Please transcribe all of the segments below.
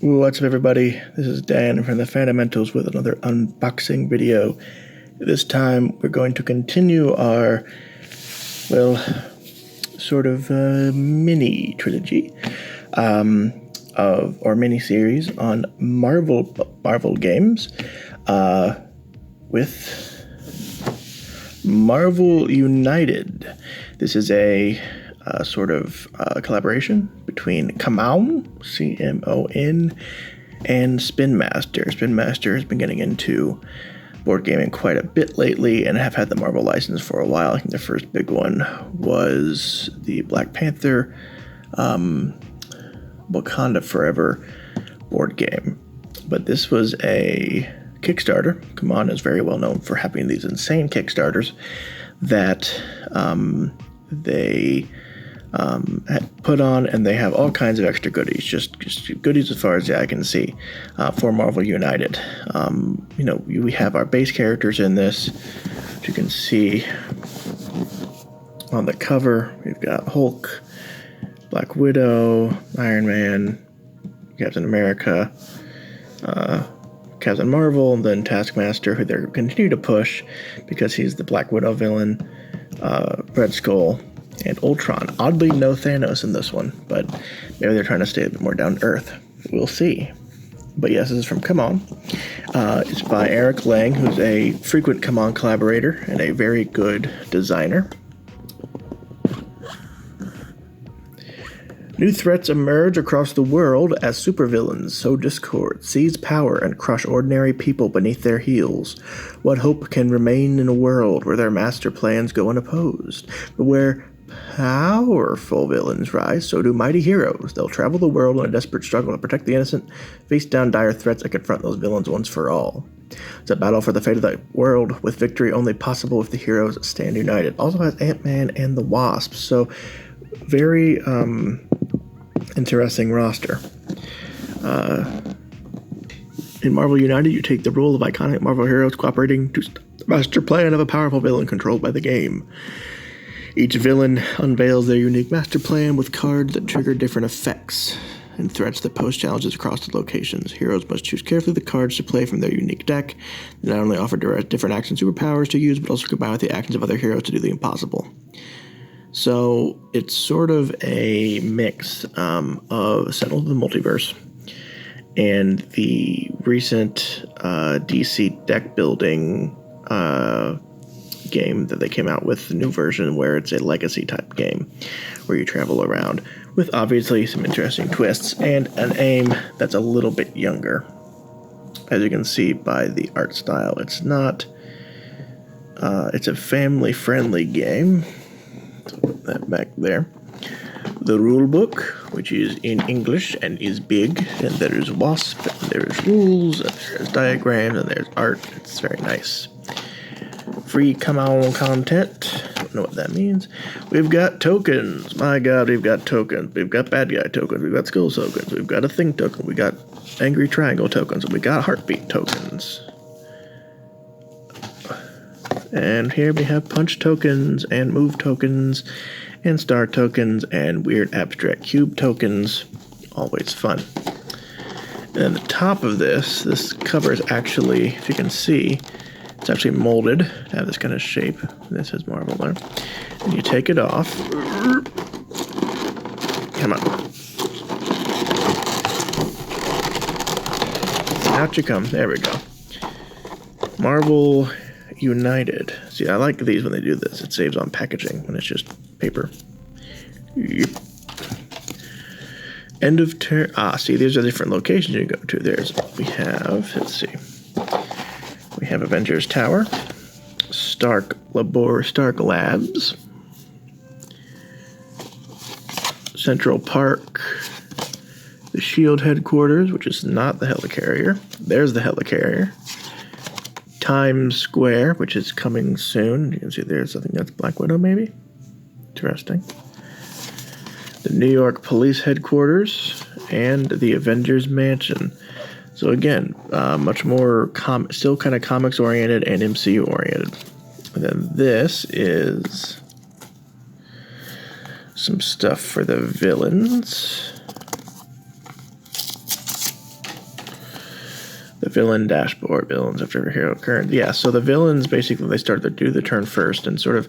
What's up, everybody? This is Dan from the Fundamentals with another unboxing video. This time we're going to continue our, sort of mini trilogy or mini series on Marvel games with Marvel United. This is a sort of collaboration between CMON, CMON, and Spinmaster. Spinmaster has been getting into board gaming quite a bit lately and have had the Marvel license for a while. I think the first big one was the Black Panther Wakanda Forever board game. But this was a Kickstarter. CMON is very well known for having these insane Kickstarters that they had put on, and they have all kinds of extra goodies, just goodies as far as the eye can see, for Marvel United. We have our base characters in this, which you can see on the cover. We've got Hulk, Black Widow, Iron Man, Captain America, Captain Marvel, and then Taskmaster, who they're continue to push because he's the Black Widow villain, Red Skull, and Ultron. Oddly, no Thanos in this one, but maybe they're trying to stay a bit more down to earth. We'll see. But yes, this is from CMON. It's by Eric Lang, who's a frequent CMON collaborator and a very good designer. New threats emerge across the world as supervillains sow discord, seize power, and crush ordinary people beneath their heels. What hope can remain in a world where their master plans go unopposed? But where powerful villains rise, so do mighty heroes. They'll travel the world in a desperate struggle to protect the innocent, face down dire threats, and confront those villains once for all. It's a battle for the fate of the world, with victory only possible if the heroes stand united. Also has Ant-Man and the Wasp, so very interesting roster. In Marvel United, you take the role of iconic Marvel heroes cooperating to the master plan of a powerful villain controlled by the game. Each villain unveils their unique master plan with cards that trigger different effects and threats that pose challenges across the locations. Heroes must choose carefully the cards to play from their unique deck. They not only offer different action superpowers to use, but also combine with the actions of other heroes to do the impossible. So it's sort of a mix of Sentinels of the Multiverse and the recent DC deck building game that they came out with, the new version where it's a legacy type game where you travel around with obviously some interesting twists and an aim that's a little bit younger. As you can see by the art style, it's not it's a family friendly game. So put that back there. The rule book, which is in English and is big, and there's Wasp, and there's rules, and there's diagrams, and there's art. It's very nice. Free CMON content. Don't know what that means. We've got tokens. My God, we've got tokens. We've got bad guy tokens. We've got skull tokens. We've got a thing token. We got angry triangle tokens. We got heartbeat tokens. And here we have punch tokens and move tokens and star tokens and weird abstract cube tokens. Always fun. And the top of this cover is actually, if you can see, it's actually molded to have this kind of shape. This is Marvel there. And you take it off. Come on. Out you come. There we go. Marvel United. See, I like these when they do this. It saves on packaging when it's just paper. Yep. End of turn. See, these are different locations you can go to. There's, we have, let's see. We have Avengers Tower, Stark Labs, Central Park, the SHIELD headquarters, which is not the helicarrier. There's the helicarrier. Times Square, which is coming soon. You can see there's, I think that's Black Widow, maybe. Interesting. The New York Police headquarters and the Avengers Mansion. So again, much more still kind of comics oriented and MCU oriented. And then this is some stuff for the villains. The villain dashboard, villains after hero current. Yeah, so the villains, basically, they start to do the turn first, and sort of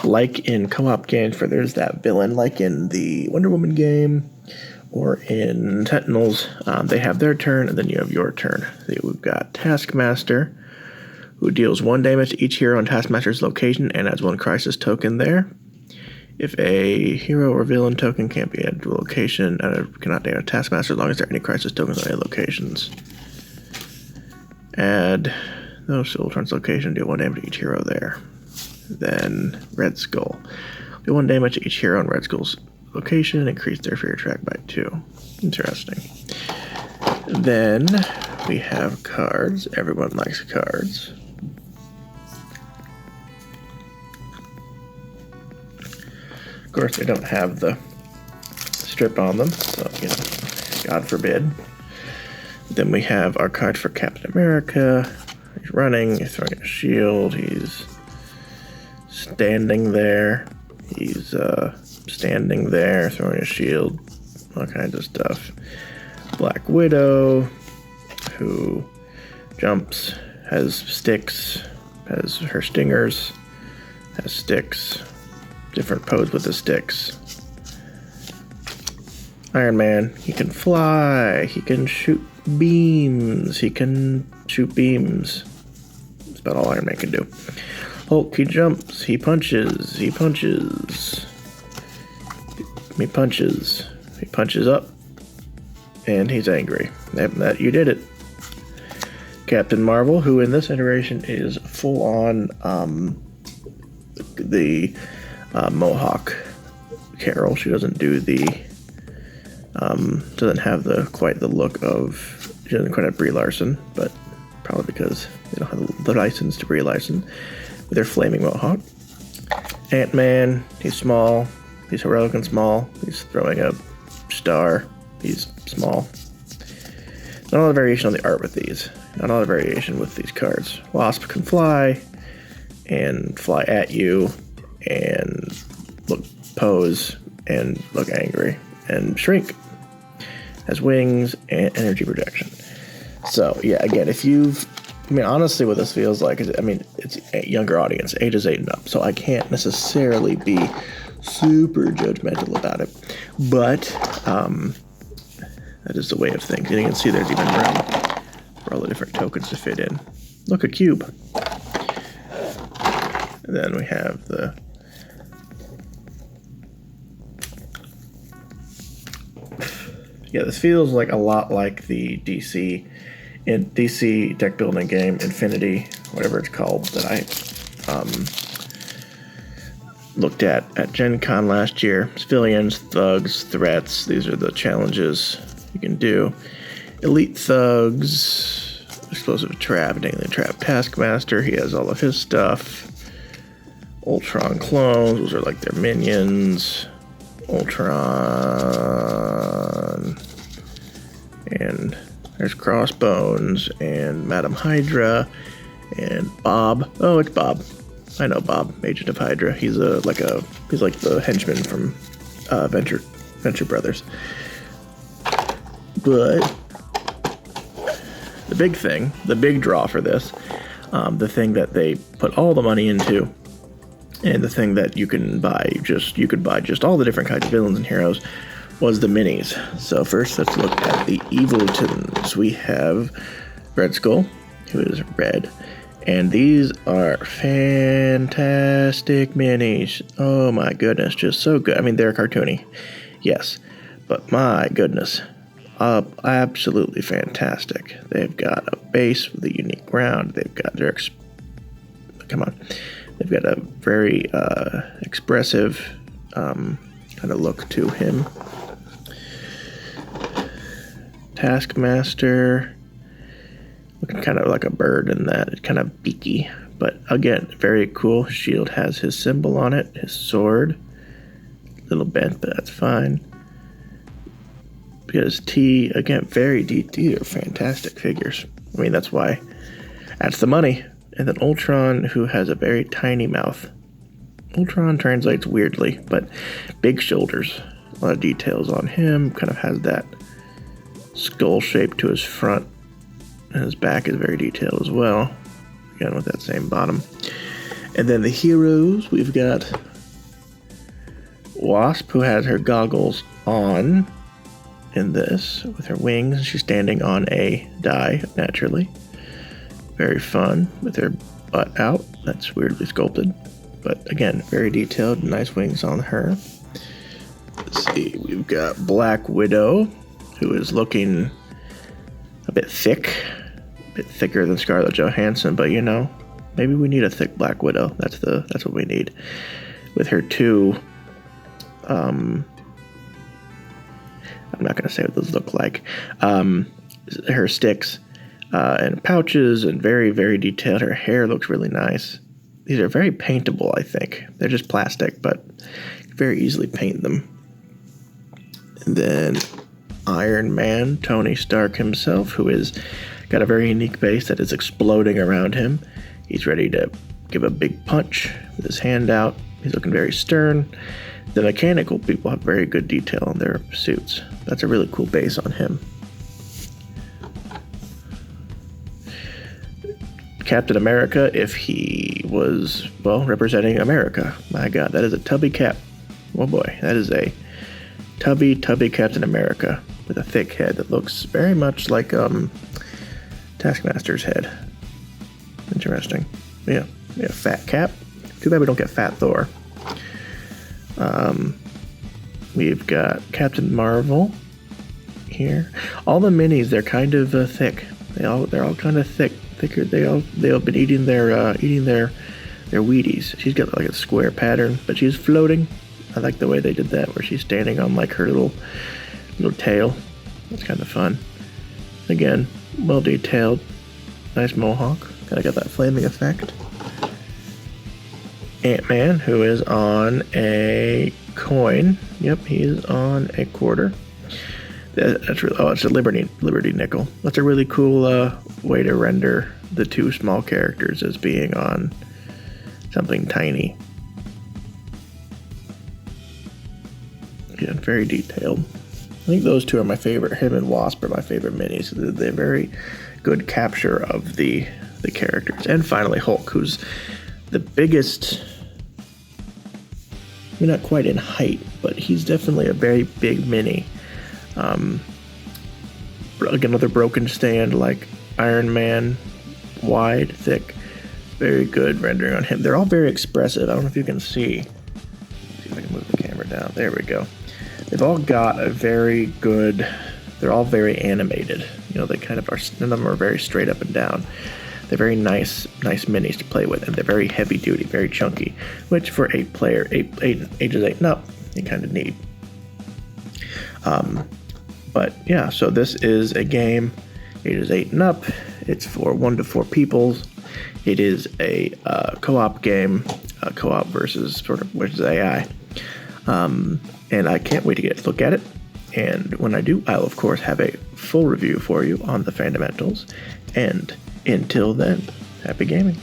like in co-op games where there's that villain, like in the Wonder Woman game or in Sentinels, they have their turn, and then you have your turn. We've got Taskmaster, who deals 1 damage to each hero on Taskmaster's location and adds 1 crisis token there. If a hero or villain token can't be added to a location, cannot damage Taskmaster as long as there are any crisis tokens on any locations. Add those to Ultron's location, deal 1 damage to each hero there. Then Red Skull. Do 1 damage to each hero on Red Skull's location, increase their fear track by 2. Interesting. Then we have cards. Everyone likes cards. Of course, they don't have the strip on them, so, God forbid. Then we have our card for Captain America. He's running, he's throwing a shield, he's standing there. He's standing there, throwing a shield, all kinds of stuff. Black Widow, who jumps, has sticks, has her stingers, has sticks, different pose with the sticks. Iron Man, he can fly, he can shoot beams, That's about all Iron Man can do. Hulk, he jumps, he punches, he punches up, and he's angry. That you did it. Captain Marvel, who in this iteration is full on the Mohawk Carol. She doesn't do doesn't have quite the look of, she doesn't quite have Brie Larson, but probably because they don't have the license to Brie Larson with their flaming Mohawk. Ant-Man, he's small, he's heroic and small, he's throwing a star, he's small. Not a lot of variation on the art with these, not a lot of variation with these cards. Wasp can fly, and fly at you, and pose, and look angry, and shrink. Has wings and energy projection. So, yeah, again, honestly, what this feels like is, it's a younger audience, ages 8 and up, so I can't necessarily be super judgmental about it, but that is the way of things. And you can see there's even room for all the different tokens to fit in. Look, a cube. And then we have this feels like a lot like the DC deck building game Infinity, whatever it's called, that I looked at Gen Con last year. Civilians, thugs, threats, these are the challenges you can do. Elite thugs, explosive trap, daily trap Taskmaster, he has all of his stuff. Ultron clones, those are like their minions. Ultron, and there's Crossbones, and Madam Hydra, and Bob. Oh, it's Bob. I know Bob, Agent of Hydra. He's like the henchman from Venture Brothers. But the big draw for this, the thing that they put all the money into, and the thing that you could buy just all the different kinds of villains and heroes, was the minis. So first, let's look at the Eviltons. We have Red Skull, who is red, and these are fantastic minis. Oh my goodness, just so good. They're cartoony, yes, but my goodness, absolutely fantastic. They've got a base with a unique ground. They've got They've got a very expressive kind of look to him. Taskmaster, looking kind of like a bird in that. It's kind of beaky, but again, very cool. Shield has his symbol on it, his sword. A little bent, but that's fine. Because again, very deep. These are fantastic figures. That's the money. And then Ultron, who has a very tiny mouth. Ultron translates weirdly, but big shoulders. A lot of details on him. Kind of has that skull shape to his front And his back is very detailed as well. Again, with that same bottom. And then the heroes, we've got Wasp, who has her goggles on in this with her wings. She's standing on a die, naturally. Very fun with her butt out. That's weirdly sculpted. But again, very detailed, nice wings on her. Let's see, we've got Black Widow, who is looking a bit thick. A bit thicker than Scarlett Johansson, but you know, maybe we need a thick Black Widow. That's what we need. With her two, I'm not going to say what those look like. Her sticks and pouches, and very, very detailed. Her hair looks really nice. These are very paintable, I think. They're just plastic, but you can very easily paint them. And then Iron Man, Tony Stark himself, who is got a very unique base that is exploding around him. He's ready to give a big punch with his hand out. He's looking very stern. The mechanical people have very good detail on their suits. That's a really cool base on him. Captain America, if he was, well, representing America. My God, that is a tubby cap. Oh boy, that is a tubby Captain America with a thick head that looks very much like Taskmaster's head. Interesting. Yeah, fat Cap. Too bad we don't get Fat Thor. We've got Captain Marvel here. All the minis, they're kind of thick. They're all kind of thicker. They've been eating their Wheaties. She's got like a square pattern, but she's floating. I like the way they did that, where she's standing on like her little tail. That's kind of fun. Again, well detailed, nice mohawk. Kind of got that flaming effect. Ant-Man, who is on a coin. Yep, he is on a quarter. That's really, it's a Liberty nickel. That's a really cool way to render the two small characters as being on something tiny. Yeah, very detailed. I think those two are my favorite. Him and Wasp are my favorite minis. They're very good capture of the characters. And finally, Hulk, who's the biggest. I mean, not quite in height, but he's definitely a very big mini. Another broken stand like Iron Man, wide, thick, very good rendering on him. They're all very expressive. I don't know if you can see. Let's see if I can move the camera down. There we go. They've all got a very good. They're all very animated. You know, they kind of are. None of them are very straight up and down. They're very nice minis to play with, and they're very heavy duty, very chunky, which for ages 8 and up, you kind of need. But yeah, so this is a game, ages 8 and up. It's for 1 to 4 people. It is a co-op game, co-op versus AI. And I can't wait to get a look at it. And when I do, I'll of course have a full review for you on the fundamentals. And until then, happy gaming.